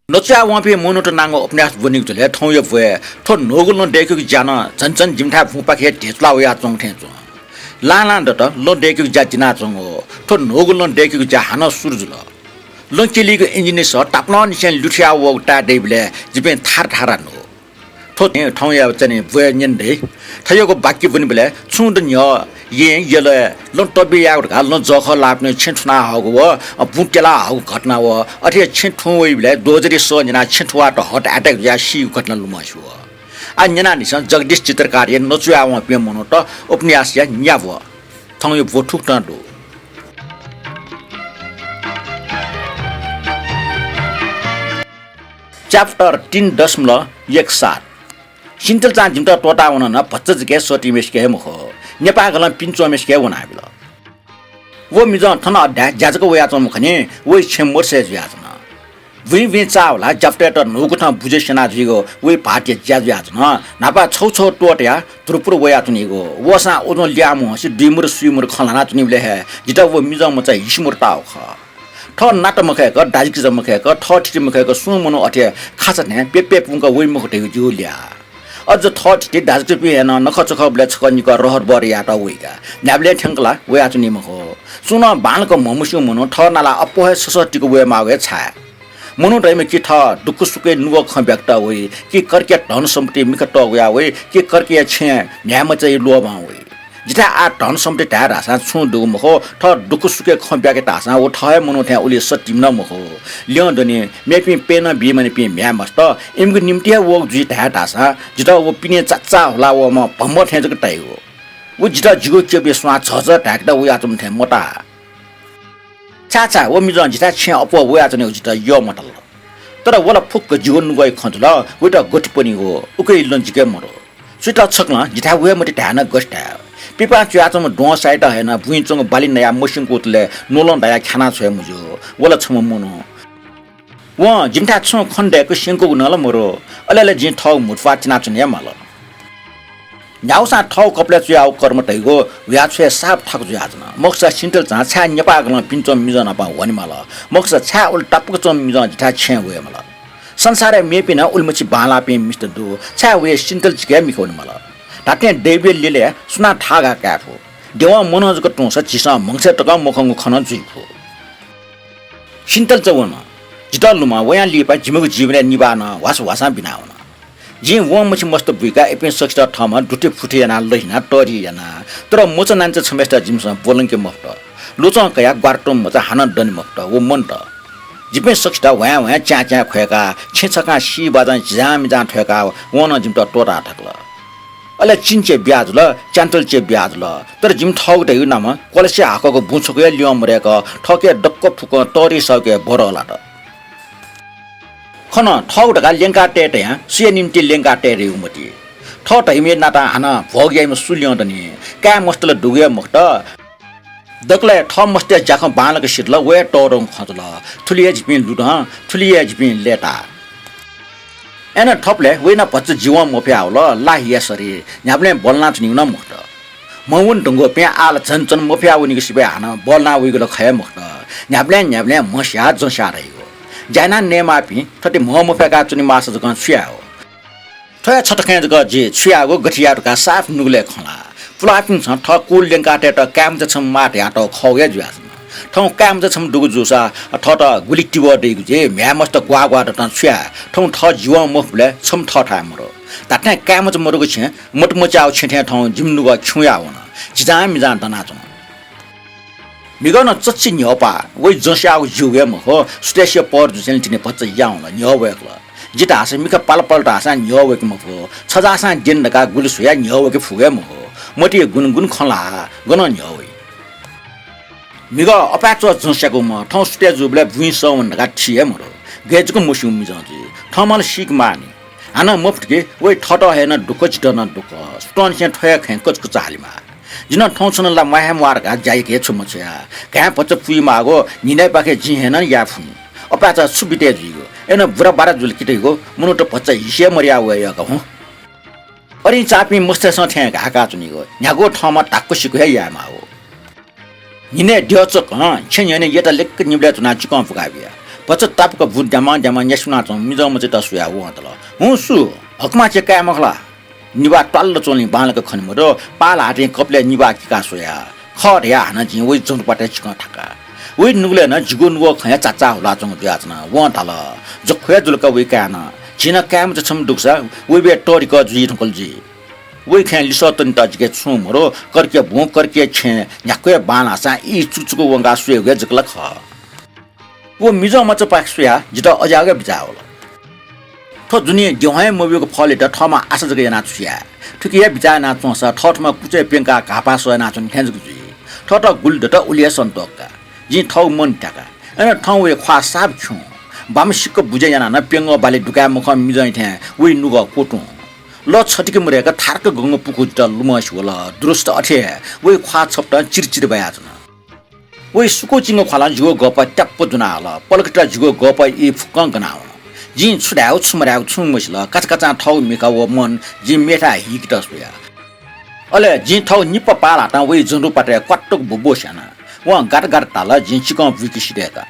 no cha wan pe mono to nango opnas buning to le thong ye vwe tho nogul no de kyu jana chan chan jim tha phu pa khe de tla ya chong the chu lan lan to lo de kyu ja jina chong o tho nogul no de kyu ja hana surj lo lo chili ko engineer so tap no ni chen lu thya wo ta de ble jipen thar thara no tho ne thong ya chen vwe nyin de thayo ko bakki bun ble chung de nyo yin yele lon to bi ya ga lon zo kho lap ne chen thuna ha go bu ke la ha ghatna wo athe chen thun wei ble do jari so ni na chen thwa to hot attack ya shi ghatna lu ma shu a nyana ni san jagdish chitrkar ye no chya wa pe mono to upnyas ya nya wo thong yo bo thuk ta do chapter 3.17 Sintel chan jimta tota wona na bachcha ke soti mes ke mo ho Nepal गला पिन्चो mess के वना bill वो मिजन थना अड्डा जाजको वया चम खने वो छेमोर से ज्याज न वी चावला जफ्टेट नोको थ बुजे सेना जिगो वो पार्टी ज्याज याज न नापा छौ छौ टोटया त्रुपुर वया तुनिगो वसा ओनो ल्यामो सि दिमुर सुइमुर खलाना तुनिबले हे जिता वो मिजन म चाहिँ हिसमुर ताव ख थ नाट मखे क दाजिक जम मखे क थ ठि मखे क सुमनो अथे खास ने पेपे पुंक वइ मखटे जुल्या अझ थट ति दाजु पे न नखचख ब्ले छकनि क रहर बरिया त वइका न्याबले ठंकला वे आचुनि मखो सुन बाणको ममुसु मनो थ नाला अपोहे ससटिको वे मावे छा मनु दैमे कि थ दुख सुके नुव ख व्यक्त वइ कि करके धन सम्पत्ति मिक त गया वइ कि करके छे न्याम चाहिँ लोबा वइ जिता आ धन सम्पत्ति ता रासा छु दु मखो थ दुख सुके ख ब्याके तासा ओ थय मनु थ उले सटिम न मखो ल्यो दने मेपि पेन बि मने पि म्या मस्त इमको निम्ति वो जि ता तासा जिता वो पिने चच्चा होला वो म भम्म थे जक तै हो वो जिता जिगो के बे स्वा छज ढाक्दा वो या तुम थे मोटा चाचा वो मिजन जिता छे अपो वो या जने जिता यो मटल तर वला फुक जीवन गय खंजला वो त गति पनि हो उकै लन्जिके मरो सुता छकला जिता वे मते ढाना गस्टा पिपा च्याचम डो साइड हैन भुइचंग बालिन नया मसिन कोतले नोलन दया खाना छ मुजो वला छम मनो व जिमथा छ खण्डे को सिंको नल मरो अलेले जि ठौ मुठफा चिना चने माल न्याउसा ठौ कपले च्याउ कर्म तैगो व्या छे साप ठक ज्याजना मक्सा सिन्टल जा छा नेपा गन पिन्चम मिजन पा वनि माल मक्सा छा उल टपक चम मिजन जिथा छे वे माल संसारे मेपिना उलमछि बाला पे मिस्टर दु छा वे सिन्टल जिके मिखोन माल ताते डेबे लिले सुना थागा क्याफो देवा मनोज को टोसा चिसा मंगसे टका मखंग खन जुइफो सिन्टल चवन जितलुमा वया लिपा जिमगु जीवने निबान वास वासा बिनाउन जि व मछि मस्त बुइका एपे सक्स्ट थमा दुटे फुटे ना लहिना टरी याना तर मोच नान्छ छमेस्टा जिमस बोलंके मफ्ट लोच कया ग्वार्टम मचा हान दन मफ्ट वो मन्ट जिपे सक्स्ट वया वया चा चा खयका छेछका सी बाजा जाम जा ठयका वन जिम त टोरा ठकला अले चिन्चे ब्याज ल चान्तल चे ब्याज ल तर जिम ठग दे नाम कलेसे हाकको बुछको लियम रेक ठके डक्क फुक तरी सके भरला त खन ठग ढका लेंका टेटे या सिए निम्ति लेंका टेरे उमति ठट हिमे नाता हाना भोग्याम सुल्य दनी का मस्तल डुगे मक्त दक्ले ठ मस्ते जाख बालक सिटल वे टोरङ खजल थुलिए जिपिन लुड थुलिए जिपिन लेटा एना ठपले वेना पच्च जीव मोप्या होला लाहिया सरी न्याबले बोलना छनि न मक्त मउन ढंगो पे आल चन मोप्या उनी सिबे हान बोलना उइगल खय मक्त न्याबले मस्या जसा रहियो जाना नेमापि थति मोप्या का चुनि मास जक छ्या हो थय छटके जक जे छ्यागो गठियाटका साफ नुगले खला पुलापिन छ ठ कुल लेंका टेट काम जछम माट याट खौया जुयास ठौ काम जछम दुगु जुसा ठट गुलिटी बडे जे म्या मस्त ग्वा ग्वा त छ्या ठौ ठ जीव मफले छम ठ ठा मरो ताते काम ज मरुगु छ मटमचाउ छथे ठौ जिमनुग छुया हुन जिजा मिजा तना छ मिगन चच्ची न्योपा वइ जस्याउ जुगे म हो स्टेसिय पर जुसेन तिने पच्च याउन न्योवेकल जिता से मिख पालपलटा सा न्योवेक म हो छजासा जिन्दका गुलसुया न्योवेक फुगे म हो मटी गुनगुन खला गन न्योवे मिग अपाचो जस्याको म ठौ स्टेज जुबले भुइस वनका छिए मरो गेजको मुसु मिजजी ठमल सिक मानी हाना मफ्टके वइ ठट हेन दुख चिटन दुख स्टोन से ठय खे कचको चालीमा जिन ठौ छनला माहे मारका जाय के छु मछया का पच पुइ मागो निनै पाखे जि हेन या फु अपाचा सुबिते जिगो एन बुरा बारा जुल किटेगो मुनो त पच हिसे मरिया वय क हु अरि चापी मस्ते स थे घाका चुनिगो न्यागो ठमा टाक्को सिको या माओ निने ड्योचक छन्यने यता लेक निब्ले चुना चिकम फुगाबिया 不这大不个不点忙也是那种米着么子到水啊忘的了。我说，我干嘛去干嘛了？你把断了中领帮那个可能么着，把那点搞不来你把去干水啊？好的呀，那今为中把这去干他个。为努了呢，结果我看下咋那种这样子呢，忘他了，就快做了个为干呢，现在干么子什么都是，为别到底个注意同个子。为看历史等到这个出门了，搞这个不搞这个钱，人家办了噻，一组这个往家水个这个了靠。我没着么子把水啊，一到二家个不着了。他昨天电话也没有个跑来的，他妈还是这个样拿出去，这个也不在那种事，他他妈估计别个嘎巴说那种，你看这个嘴，他到屋里头到屋里上多个。人掏门这个，汤为花啥不穷，把们洗个不见样那边个把你都干么看米人一天为那个活动，老吃这个么那个他个公个不会的路么学了，都是到天为花差不多几的白样子呢，为苏国经个花了几个高把跌不住那了，把那个这几个高把一铺刚个那了，人出来出没来出没去了，嘎吱嘎吱掏没个我们人没他一个的说呀，后来人掏你不把了，但为人都把这刮都不想了。往嘎达打了，人气刚不给时代的。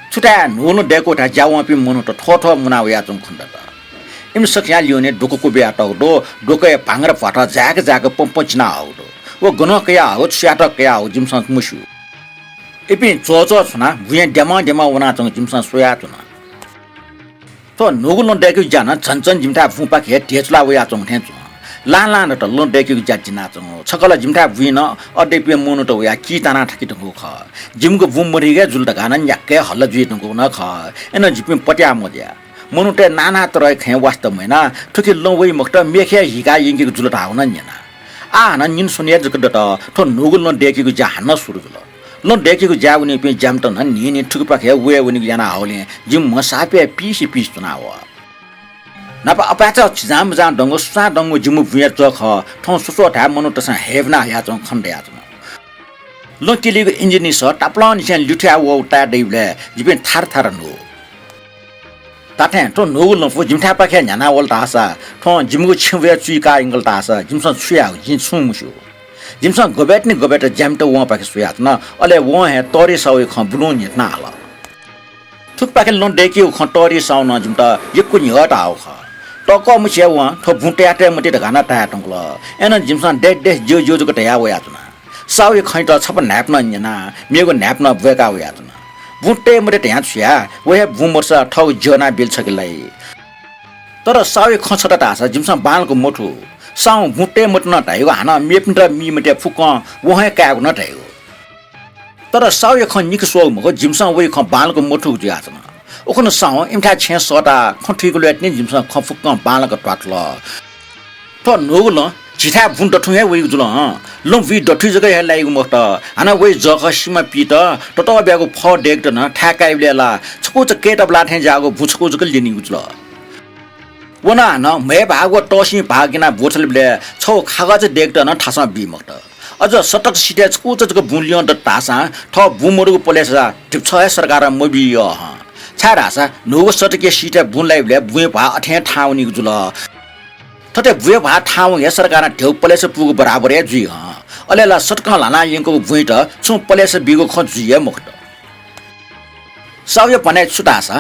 出来努努带过他家往边门头拖木那为啊种看到的。因为实际上6年如果个别到多，如果半个发他这个蹦起那好多。我可能个呀，我吃到个呀，我基本上没修。一边做出呢，无言点忙我那种基本上说呀种呢。说如果能带个家呢，真正你们他不把给叠出来为啊种天种。懒的到弄带个家进那种，吃个了，今天无呢，这边门头呀，鸡蛋那他给东西烤，今个无没得个做的个，那人家好了就东西那烤，那这边不点么的，门头在哪都来看我的没呢，他给弄为么的，没看一个应该做了大那年呢，啊，那您说你这个的到，他如果弄带个家那说的了，弄带个家那边讲到那年这个把开我也问那个人那好嘞，就没啥别必须做那我。那把这其他么子东个山东个就没不愿做好，从说台么弄得上海那呀种看的呀种。弄给那个人家你说大不啷你先6天我带的来，一边踏的弄。大天从弄个弄夫今天把开年那我打啥，从今个轻微注意干应该打啥，今上出呀今出没修。今上个别这咱们都往把个水呀那，后来往还到底稍微看不弄你那了。他把个弄得给我看到底上呢，就到一个年大哈。到高木前往，他不带么的个那带动了，那基本上带就这个带呀为啥子呢？稍微看到差不难不了你呢，没个难不了不干为啥子呢？不带么的这样去啊，我也不么事，他脚那边吃个来。到了稍微看出的大事，基本上搬了个摩托，上不带么的那带有啊那没不得米么的铺光，我还干过那带有。到了稍微看你个说么，我基本上我一看搬了个摩托这样子嘛。我可能上网，因为他钱少的，看推过来，你基本上看副刚搬了个抓住了。他那个人，其他不到同学为主了啊，人为到推这个还来一个么的，那为这个什么比的，到别个跑这个呢，太改不了了，这个改到不那天家个不出这个理由了。我那没把我到心把给那不出来不来，从看个这这个那他上比么的。而且说到时代，这个不良的大山，他不么这个不来是啊，就超还是个人没必要哈。才那是，如果说这个时代不来不来，不会把天贪污你个住了。他在不会把贪污也是个人丢不来是不不大不来追哈。后来了，说这个那应该不会的，从不来是别个看追也没的。稍微把那出大事，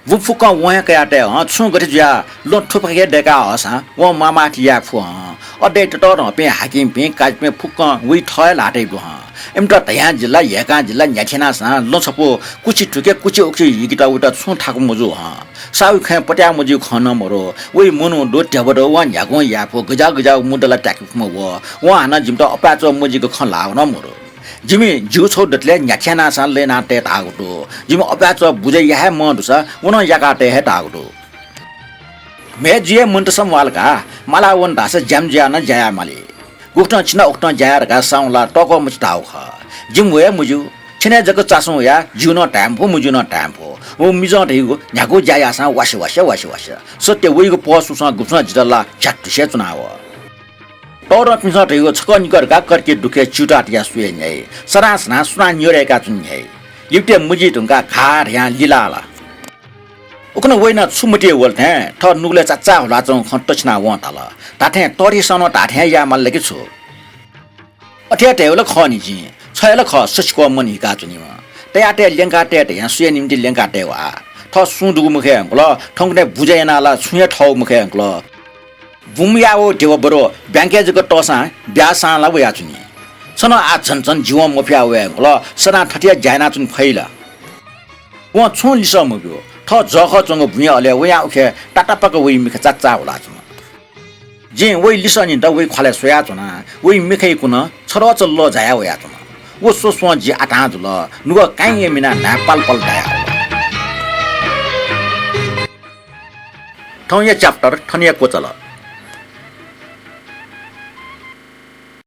我不讲我也给他带啊，从个的家弄土把给带个二三，我妈妈提也铺啊，我带着到那边还跟边干边铺讲，为他也拿带不哈。em đó tay anh chỉ là nhẹ can chỉ là nhẹ thế nào sao lúc sau cô chỉ tụi cái gì cái đâu đó xuống thác một rồi ha sao cái bắt đầu một rồi khăn nó một rồi với muốn đồ đẹp đó quan nhà quan nhà phụ cái giáo muốn đó là trạc một rồi quan nó chỉ đó bắt cho một cái khăn lão nó một rồi chỉ mình chú số được lên nhẹ thế nào sao lên ăn tết tao đó chỉ mình bắt cho bùi cái hay món đó sao muốn nhà cái tết hay tao đó mẹ chỉ muốn đó sao mal cả mal muốn đó sao jam jam nó jaya mali 국정 지나 옥던 자야가 상라 또고 뭐 다오ха 지금왜 뭐죠 전에 저거 짜송이야 주노 담보 뭐주노 담보 뭐 미정 되고 야고 자야상 와시 서때 왜 이거 보수상 국정 지달라 작두셔 주나와 또로 민서 되고 저거니까 그렇게 두게 주다디야 수행해 사라스나 수난 요래가 준해 이때 무지든가 가량 리라라 그는 왜나 20대 월에 더 누굴 짜짜 라종 컨터치나 원달라 다태 또리선어 다태야 말레기초 어떻게 되올라 커니지 차일라 커 스치고 뭐니가 주니마 แต่แต่เลี้ยงกาแต่แต่ยังเสียนิมที่เลี้ยงกาแต่ว่าทอสูงดูมือแข็งก็ท้องได้บุญใจน่าละสุญญทอมือแข็งก็บุ้มยาวเดี๋ยวบรอแบงก์จะก็ต่อสายเบียสานละเวียจุนีฉะนั้นอาจจะจีวันมาพิจารณาก็สนานทัดยาใจน่าจุนไฟละว่าช่วงลิซ่ามือบิวท้อจ่อข้อจงก็บุญยาวเลยว่าโอเคตัดปักก็วิ่งมีขจัดจ้าวละจุนจีนวิ่งลิซ่านี่ได้วิ่งขวาเลยสวยจุนนะวิ่งมีใครคนนะชะลอจะล้อใจเอาไว้จุนว่าส่วนจีอาตาจุละนึกว่าใครยังมีน่ะปัลได้ท้องยาจับตาท้องยาโคตรละ